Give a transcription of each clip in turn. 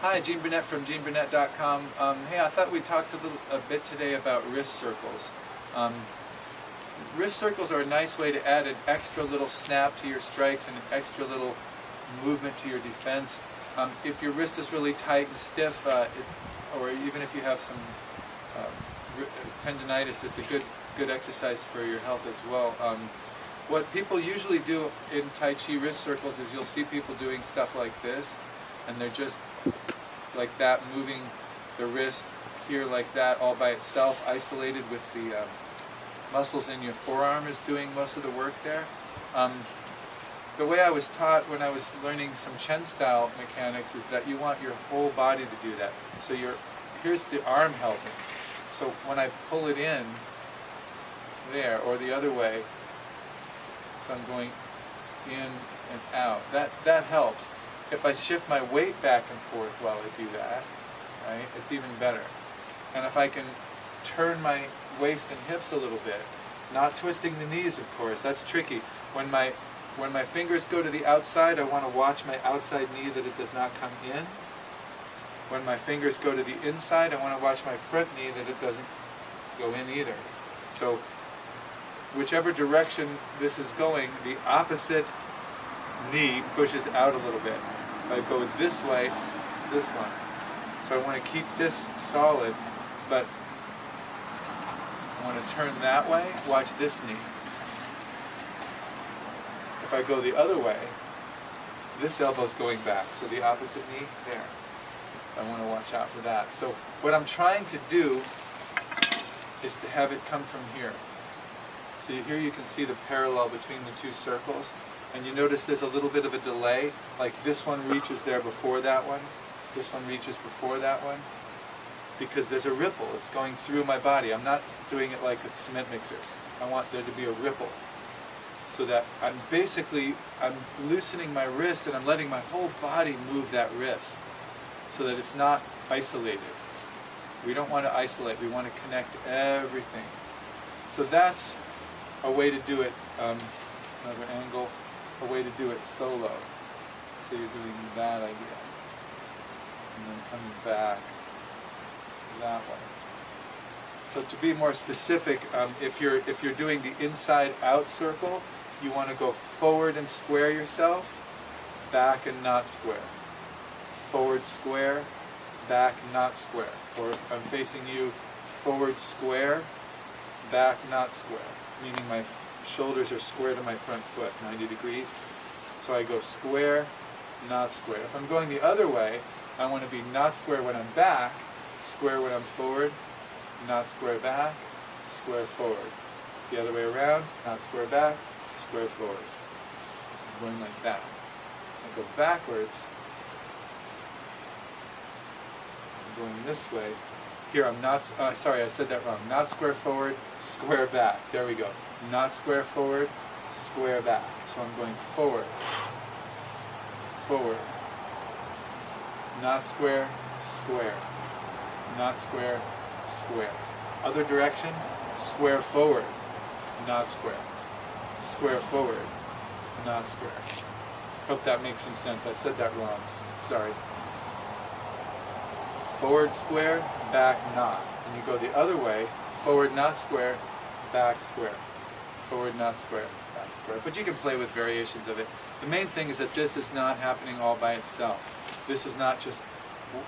Hi, Gene Burnett from GeneBurnett.com. Hey, I thought we'd talk a bit today about wrist circles. Wrist circles are a nice way to add an extra little snap to your strikes and an extra little movement to your defense. If your wrist is really tight and stiff, or even if you have some tendinitis, it's a good exercise for your health as well. What people usually do in Tai Chi wrist circles is you'll see people doing stuff like this, and they're just like that, moving the wrist here like that all by itself, isolated with the muscles in your forearm is doing most of the work there. The way I was taught when I was learning some Chen style mechanics is that you want your whole body to do that. So here's the arm helping. So when I pull it in there, or the other way, so I'm going in and out, that helps. If I shift my weight back and forth while I do that, right, it's even better. And if I can turn my waist and hips a little bit, not twisting the knees, of course, that's tricky. When my fingers go to the outside, I want to watch my outside knee that it does not come in. When my fingers go to the inside, I want to watch my front knee that it doesn't go in either. So whichever direction this is going, the opposite knee pushes out a little bit. If I go this way, this one. So I want to keep this solid, but I want to turn that way, watch this knee. If I go the other way, this elbow's going back, so the opposite knee, there. So I want to watch out for that. So what I'm trying to do is to have it come from here. So here you can see the parallel between the two circles. And you notice there's a little bit of a delay, like this one reaches there before that one, this one reaches before that one, because there's a ripple. It's going through my body. I'm not doing it like a cement mixer. I want there to be a ripple, so that I'm loosening my wrist and I'm letting my whole body move that wrist, so that it's not isolated. We don't want to isolate. We want to connect everything. So that's a way to do it. Another angle. A way to do it solo. So you're doing that idea, and then coming back that way. So to be more specific, if you're doing the inside-out circle, you want to go forward and square yourself, back and not square. Forward square, back not square. Or if I'm facing you, forward square, back not square, meaning my shoulders are square to my front foot, 90 degrees. So I go square, not square. If I'm going the other way, I want to be not square when I'm back, square when I'm forward, not square back, square forward. The other way around, not square back, square forward. So I'm going like that. I go backwards, I'm going this way. Here I'm not, sorry, I said that wrong. Not square forward, square back. There we go. Not square forward, square back. So I'm going forward, forward. Not square, square. Not square, square. Other direction, square forward, not square. Square forward, not square. Hope that makes some sense. I said that wrong. Sorry. Forward square, back not. And you go the other way, forward not square, back square. Forward not square, back square. But you can play with variations of it. The main thing is that this is not happening all by itself. This is not just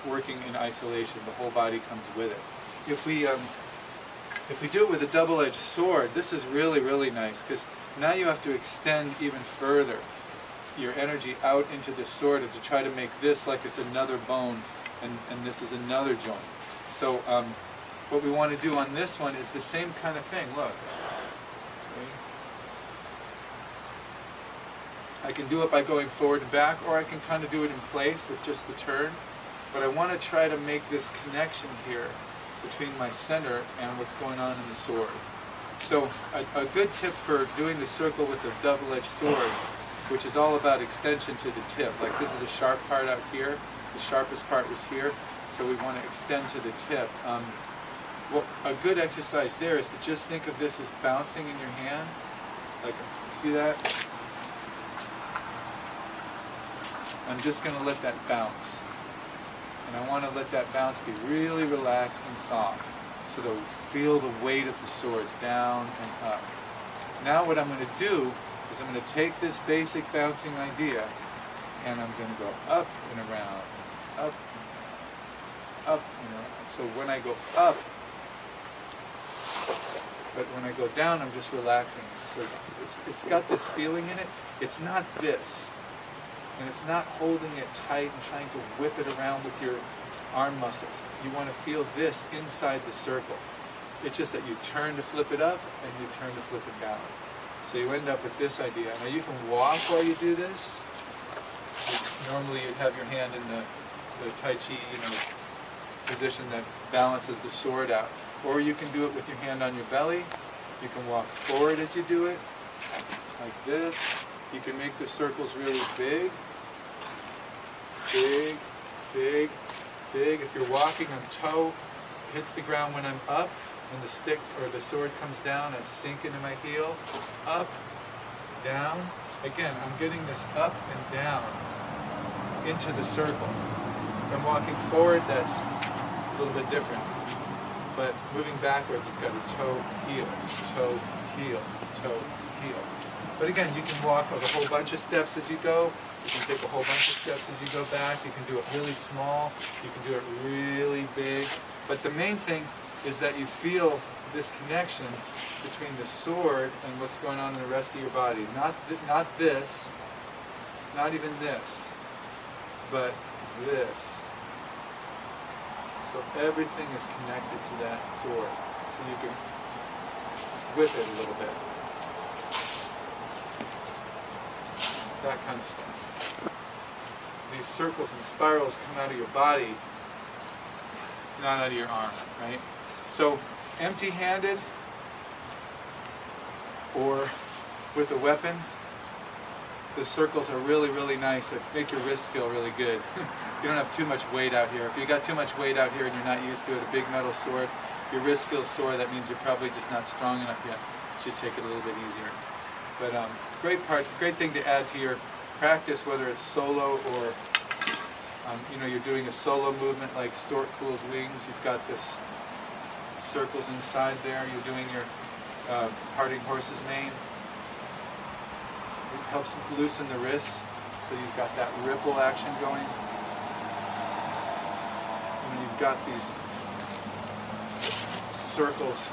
working in isolation. The whole body comes with it. If we do it with a double-edged sword, this is really, really nice, because now you have to extend even further your energy out into the sword to try to make this like it's another bone, and this is another joint. So what we want to do on this one is the same kind of thing. Look. See? I can do it by going forward and back, or I can kind of do it in place with just the turn. But I want to try to make this connection here between my center and what's going on in the sword. So a good tip for doing the circle with a double-edged sword, which is all about extension to the tip. Like this is the sharp part out here. The sharpest part was here, so we want to extend to the tip. Well, a good exercise there is to just think of this as bouncing in your hand. Like, see that? I'm just going to let that bounce. And I want to let that bounce be really relaxed and soft, so to feel the weight of the sword down and up. Now what I'm going to do is I'm going to take this basic bouncing idea and I'm going to go up and around, up, up and around. So when I go up, but when I go down, I'm just relaxing. So it's got this feeling in it. It's not this. And it's not holding it tight and trying to whip it around with your arm muscles. You want to feel this inside the circle. It's just that you turn to flip it up and you turn to flip it down. So you end up with this idea. Now you can walk while you do this. Normally you'd have your hand in the Tai Chi, position that balances the sword out. Or you can do it with your hand on your belly. You can walk forward as you do it, like this. You can make the circles really big. Big, big, big. If you're walking, on toe hits the ground when I'm up, and the stick or the sword comes down, I sink into my heel. Up, down. Again, I'm getting this up and down into the circle. If I'm walking forward, that's a little bit different. But moving backwards, it's got a toe, heel, heel. But again, you can walk a whole bunch of steps as you go. You can take a whole bunch of steps as you go back. You can do it really small. You can do it really big. But the main thing is that you feel this connection between the sword and what's going on in the rest of your body. Not this, not even this, but this. So everything is connected to that sword. So you can whip it a little bit. That kind of stuff. These circles and spirals come out of your body, not out of your arm, right? So empty-handed or with a weapon, the circles are really, really nice. They make your wrist feel really good. You don't have too much weight out here. If you got too much weight out here and you're not used to it, a big metal sword, your wrist feels sore, that means you're probably just not strong enough yet. You should take it a little bit easier. But great thing to add to your practice, whether it's solo or you're doing a solo movement like stork cools wings. You've got this circles inside there. You're doing your parting horse's mane. It helps loosen the wrists, so you've got that ripple action going. And you've got these circles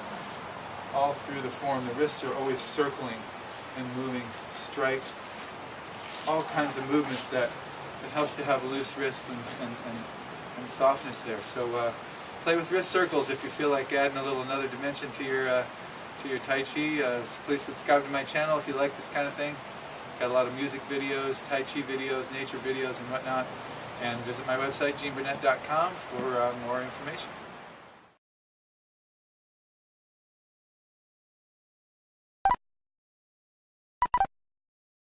all through the form. The wrists are always circling and moving, strikes, all kinds of movements that it helps to have loose wrists and softness there. So play with wrist circles if you feel like adding another dimension to your Tai Chi. Please subscribe to my channel if you like this kind of thing. Got a lot of music videos, Tai Chi videos, nature videos, and whatnot. And visit my website, GeneBurnett.com, for more information.